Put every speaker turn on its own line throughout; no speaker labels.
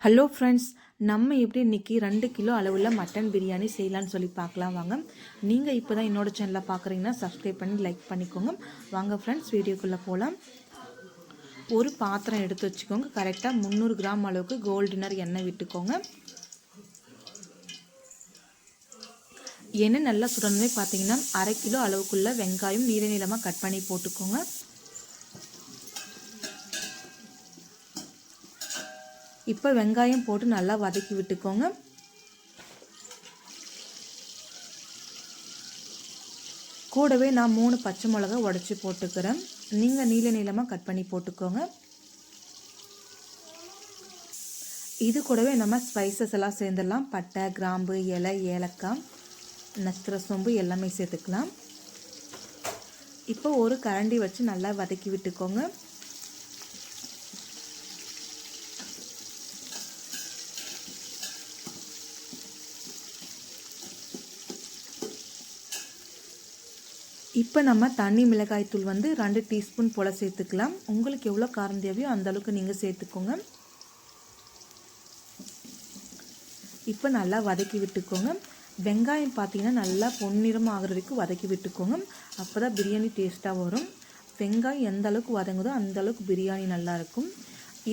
Hello friends, நம்ம எப்படி இன்றைக்கி 2 கிலோ அளவுள்ள மட்டன் பிரியாணி செய்யலான்னு சொல்லி பார்க்கலாம் வாங்க. நீங்கள் இப்போ தான் என்னோடய சேனலை பார்க்குறீங்கன்னா சப்ஸ்கிரைப் பண்ணி லைக் பண்ணிக்கோங்க. வாங்க ஃப்ரெண்ட்ஸ், வீடியோக்குள்ளே போகலாம். ஒரு பாத்திரம் எடுத்து வச்சுக்கோங்க. கரெக்டாக 300 கிராம் அளவுக்கு கோல்டினர் எண்ணெய் விட்டுக்கோங்க. எண்ணெய் நல்லா சுடணுமே பார்த்தீங்கன்னா 1/2 கிலோ அளவுக்குள்ள வெங்காயம் நீல நீளமாக கட் பண்ணி போட்டுக்கோங்க. இப்போ வெங்காயம் போட்டு நல்லா வதக்கி விட்டுக்கோங்க. கூடவே நான் 3 பச்சை மிளகா உடச்சி போட்டுக்கிறேன். நீங்கள் நீல நீளமாக கட் பண்ணி போட்டுக்கோங்க. இது கூடவே நம்ம ஸ்பைசஸ் எல்லாம் சேர்ந்துடலாம். பட்டை, கிராம்பு, இலை, ஏலக்காய், நட்சத்திர சோம்பு எல்லாமே சேர்த்துக்கலாம். இப்போ ஒரு கரண்டி வச்சு நல்லா வதக்கி விட்டுக்கோங்க. இப்போ நம்ம தண்ணி மிளகாய் தூள் 2 டீஸ்பூன் போல் சேர்த்துக்கலாம். உங்களுக்கு எவ்வளோ காரம் தேவையோ அந்தளவுக்கு நீங்கள் சேர்த்துக்கோங்க. இப்போ நல்லா வதக்கி விட்டுக்கோங்க. வெங்காயம் பார்த்தீங்கன்னா நல்லா பொன்னிறமாக ஆகிற வரைக்கும் வதக்கி விட்டுக்கோங்க. அப்போ தான் பிரியாணி டேஸ்ட்டாக வரும். வெங்காயம் எந்த அளவுக்கு வதங்குதோ அந்தளவுக்கு பிரியாணி நல்லாயிருக்கும்.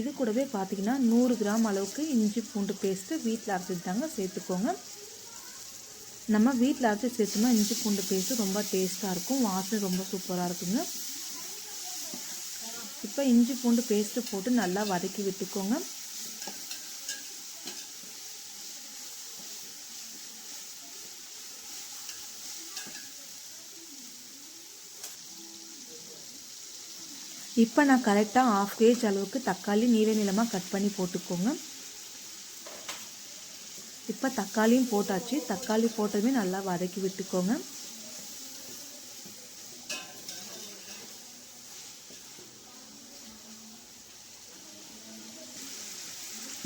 இது கூடவே பார்த்தீங்கன்னா 100 கிராம் அளவுக்கு இஞ்சி பூண்டு பேஸ்ட்டு வீட்டில் அரைச்சிட்டாங்க சேர்த்துக்கோங்க. நம்ம வீட்டில் அரைச்சி சேர்த்தோம்னா இஞ்சி பூண்டு பேஸ்ட்டு ரொம்ப டேஸ்ட்டாக இருக்கும். வாசனை ரொம்ப சூப்பராக இருக்குங்க. இப்போ இஞ்சி பூண்டு பேஸ்ட்டு போட்டு நல்லா வதக்கி விட்டுக்கோங்க. இப்போ நான் கரெக்டாக 1/2 kg அளவுக்கு தக்காளி நீல நீளமாக கட் பண்ணி போட்டுக்கோங்க. இப்போ தக்காளியும் போட்டாச்சு. தக்காளி போட்டதுமே நல்லா வதக்கி விட்டுக்கோங்க.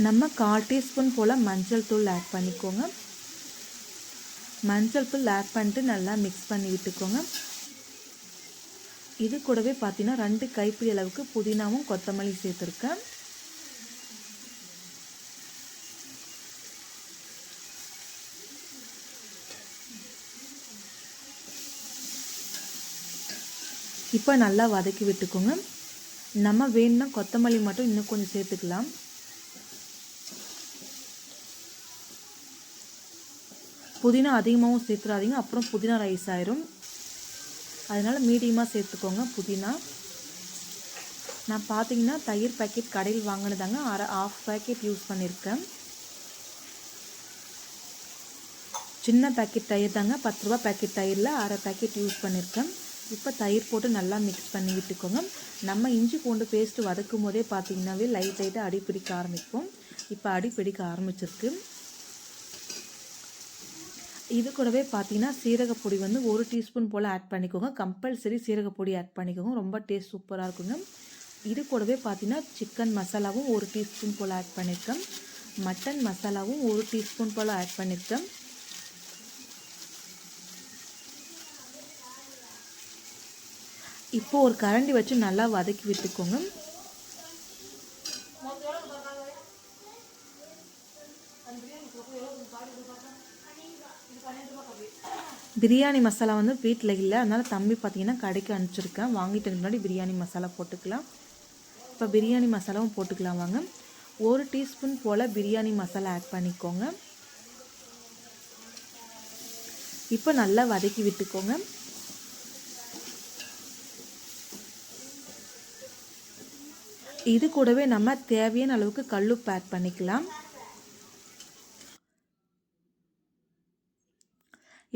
நம்ம 1/4 டீஸ்பூன் போல் மஞ்சள் தூள் ஆட் பண்ணிக்கோங்க. மஞ்சள் தூள் ஆட் பண்ணிட்டு நல்லா மிக்ஸ் பண்ணி விட்டுக்கோங்க. இது கூடவே பார்த்தீங்கன்னா 2 கைப்பிடி அளவுக்கு புதினாவும் கொத்தமல்லி சேர்த்துருக்கேன். இப்போ நல்லா வதக்கி விட்டுக்கோங்க. நம்ம வேணும்னா கொத்தமல்லி மட்டும் இன்னும் கொஞ்சம் சேர்த்துக்கலாம். புதினா அதிகமாகவும் சேர்த்துறாதீங்க, அப்புறம் புதினா ரைஸ் ஆயிரும். அதனால் மீடியமாக சேர்த்துக்கோங்க. புதினா நான் பார்த்தீங்கன்னா தயிர் பேக்கெட் கடையில் வாங்கினதாங்க, 1/2 பேக்கெட் யூஸ் பண்ணியிருக்கேன். சின்ன பேக்கெட் தயிர் தாங்க, 10 ரூபா பேக்கெட் தயிரில் 1/2 பேக்கெட் யூஸ் பண்ணியிருக்கேன். இப்போ தயிர் போட்டு நல்லா மிக்ஸ் பண்ணி விட்டுக்கோங்க. நம்ம இஞ்சி பூண்டு பேஸ்ட்டு வதக்கும் போதே பார்த்தீங்கன்னாவே லைட்டாக அடி பிடிக்க ஆரம்பிக்கும். இப்போ அடி பிடிக்க ஆரம்பிச்சிருக்கு. இது கூடவே பார்த்தீங்கன்னா சீரகப்பொடி 1 டீஸ்பூன் போல் ஆட் பண்ணிக்கோங்க. கம்பல்சரி சீரகப்பொடி ஆட் பண்ணிக்கோங்க, ரொம்ப டேஸ்ட் சூப்பராக இருக்குங்க. இது கூடவே பார்த்தீங்கன்னா சிக்கன் மசாலாவும் 1 டீஸ்பூன் போல் ஆட் பண்ணியிருக்கேன். மட்டன் மசாலாவும் 1 டீஸ்பூன் போல் ஆட் பண்ணியிருக்கேன். இப்போ ஒரு கரண்டி வச்சு நல்லா வதக்கி விட்டுக்கோங்க. பிரியாணி மசாலா வீட்டில் இல்லை, அதனால் தம்பி பார்த்தீங்கன்னா கடைக்கு அனுப்பிச்சிருக்கேன். வாங்கிட்டு முன்னாடி பிரியாணி மசாலா போட்டுக்கலாம். இப்போ பிரியாணி மசாலாவும் போட்டுக்கலாம் வாங்க. 1 டீஸ்பூன் போல் பிரியாணி மசாலா ஆட் பண்ணிக்கோங்க. இப்போ நல்லா வதக்கி விட்டுக்கோங்க. இது கூடவே நம்ம தேவையான அளவுக்கு கல்லுப்பு ஆட் பண்ணிக்கலாம்.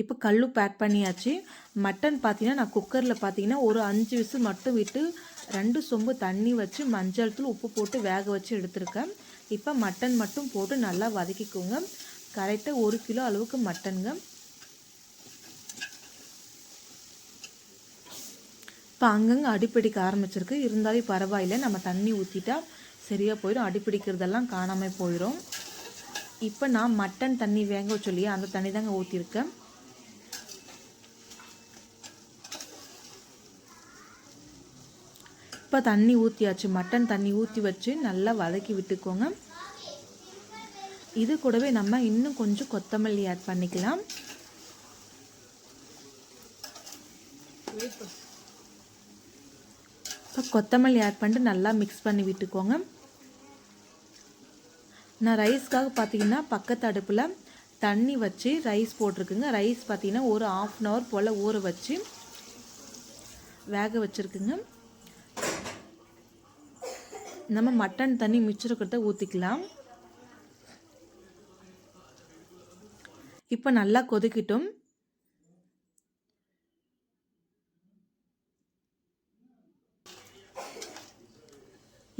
இப்போ கல்லுப்பு ஆட் பண்ணியாச்சு. மட்டன் பார்த்தீங்கன்னா நான் குக்கரில் பார்த்தீங்கன்னா ஒரு 5 விசில் மட்டும் விட்டு 2 சொம்பு தண்ணி வச்சு மஞ்சள் தூள் உப்பு போட்டு வேக வச்சு எடுத்துருக்கேன். இப்போ மட்டன் மட்டும் போட்டு நல்லா வதக்கிக்கோங்க. கரெக்டாக 1 கிலோ அளவுக்கு மட்டனுங்க. இப்போ அங்கங்கே அடிப்பிடிக்க ஆரம்பிச்சிருக்கு. இருந்தாலும் பரவாயில்லை, நம்ம தண்ணி ஊற்றிட்டா சரியாக போயிடும். அடிப்பிடிக்கிறதெல்லாம் காணாமல் போயிடும். இப்போ நான் மட்டன் தண்ணி வேக வச்சு இல்லையா, அந்த தண்ணி தாங்க ஊற்றிருக்கேன். இப்போ தண்ணி ஊற்றியாச்சு. மட்டன் தண்ணி ஊற்றி வச்சு நல்லா வதக்கி விட்டுக்கோங்க. இது கூடவே நம்ம இன்னும் கொஞ்சம் கொத்தமல்லி ஆட் பண்ணிக்கலாம். இப்போ கொத்தமல்லி ஆட் பண்ணிட்டு நல்லா மிக்ஸ் பண்ணி விட்டுக்கோங்க. நான் ரைஸ்க்காக பார்த்தீங்கன்னா பக்கத்து அடுப்பில் தண்ணி வச்சு ரைஸ் போட்டிருக்குங்க. ரைஸ் பார்த்தீங்கன்னா ஒரு 1/2 அன் ஹவர் போல் ஊற வச்சு வேக வச்சுருக்குங்க. நம்ம மட்டன் தண்ணி மிச்சம் இருக்கிறத ஊற்றிக்கலாம். இப்போ நல்லா கொதிக்கட்டும்.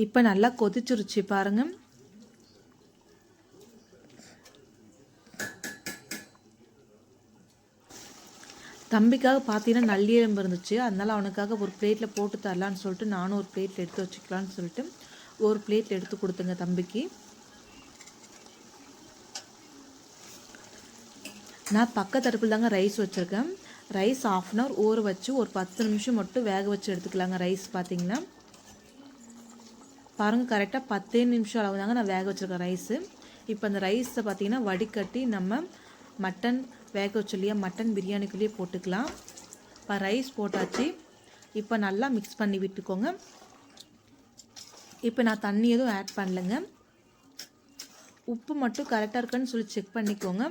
இப்போ நல்லா கொதிச்சிருச்சு பாருங்க. தம்பிக்காக பார்த்தீங்கன்னா நல்லியம்பு இருந்துச்சு. அதனால் அவனுக்காக ஒரு பிளேட்டில் போட்டு தரலான்னு சொல்லிட்டு நானும் ஒரு பிளேட்டில் எடுத்து வச்சுக்கலான்னு சொல்லிட்டு ஒரு பிளேட்டில் எடுத்து கொடுத்துங்க தம்பிக்கு. நான் பக்கத்து அடுப்பில் தாங்க ரைஸ் வச்சுருக்கேன். ரைஸ் 1/2 அன் ஹவர் ஊற வச்சு ஒரு 10 நிமிஷம் மட்டும் வேக வச்சு எடுத்துக்கலாங்க. ரைஸ் பார்த்தீங்கன்னா பாருங்கள், கரெக்டாக 10 நிமிஷம் அளவு தாங்க நான் வேக வச்சுருக்கேன் ரைஸு. இப்போ அந்த ரைஸை பார்த்தீங்கன்னா வடிகட்டி நம்ம மட்டன் வேக வச்சு இல்லையா மட்டன் பிரியாணிக்குள்ளேயே போட்டுக்கலாம். இப்போ ரைஸ் போட்டாச்சு. இப்போ நல்லா மிக்ஸ் பண்ணி விட்டுக்கோங்க. இப்போ நான் தண்ணி எதுவும் ஆட் பண்ணலைங்க. உப்பு மட்டும் கரெக்டாக இருக்கான்னு சொல்லி செக் பண்ணிக்கோங்க.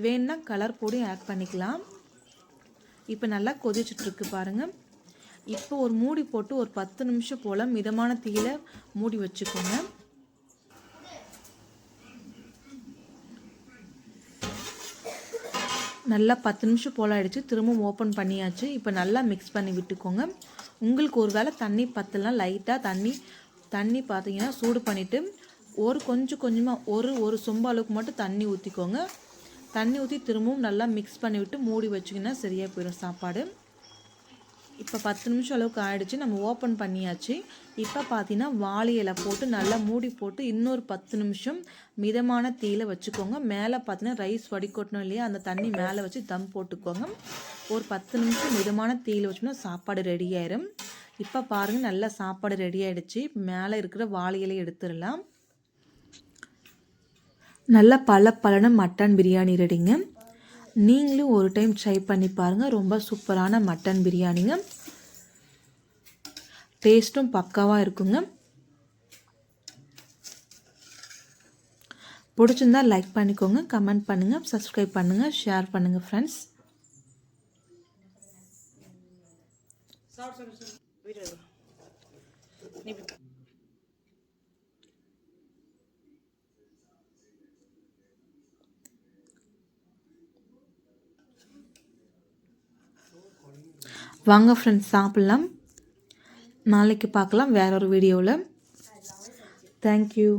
வேணுன்னா கலர் பொடியும் ஆட் பண்ணிக்கலாம். இப்போ நல்லா கொதிச்சுட்ருக்கு பாருங்கள். இப்போ ஒரு மூடி போட்டு ஒரு 10 நிமிஷம் போல் மிதமான தீயில மூடி வச்சுக்கோங்க. நல்லா 10 நிமிஷம் போல் ஆகிடுச்சு. திரும்பவும் ஓப்பன் பண்ணியாச்சு. இப்போ நல்லா மிக்ஸ் பண்ணி விட்டுக்கோங்க. உங்களுக்கு ஒரு வேளை தண்ணி பத்தலாம் லைட்டாக தண்ணி பார்த்தீங்கன்னா சூடு பண்ணிவிட்டு கொஞ்சமாக ஒரு சொம்பு அளவுக்கு மட்டும் தண்ணி ஊற்றிக்கோங்க. தண்ணி ஊற்றி திரும்பவும் நல்லா மிக்ஸ் பண்ணிவிட்டு மூடி வச்சிங்கன்னா சரியாக போயிடும் சாப்பாடு. இப்போ 10 நிமிஷம் அளவுக்கு ஆகிடுச்சு. நம்ம ஓப்பன் பண்ணியாச்சு. இப்போ பார்த்தீங்கன்னா வாழை இலை போட்டு நல்லா மூடி போட்டு இன்னொரு 10 நிமிஷம் மிதமான தீயில வச்சுக்கோங்க. மேலே பார்த்தீங்கன்னா ரைஸ் வடிகட்டணும் இல்லையா, அந்த தண்ணி மேலே வச்சு தம் போட்டுக்கோங்க. ஒரு 10 நிமிஷம் மிதமான தீயில வச்சோம்னா சாப்பாடு ரெடி ஆயிடும். இப்போ பாருங்கள், நல்லா சாப்பாடு ரெடி ஆகிடுச்சு. மேலே இருக்கிற வாழை இலையை எடுத்துடலாம். நல்லா பழன மட்டன் பிரியாணி ரெடிங்க. நீங்களும் ஒரு டைம் ட்ரை பண்ணி பாருங்கள். ரொம்ப சூப்பரான மட்டன் பிரியாணிங்க. டேஸ்ட்டும் பக்காவாக இருக்குங்க. பிடிச்சிருந்தா லைக் பண்ணிக்கோங்க, கமெண்ட் பண்ணுங்கள், சப்ஸ்கிரைப் பண்ணுங்கள், ஷேர் பண்ணுங்கள் ஃப்ரெண்ட்ஸ். வாங்க ஃப்ரெண்ட்ஸ் சாப்பிட்லாம். நாளைக்கு பார்க்கலாம் வேற ஒரு வீடியோவில். தேங்க்யூ.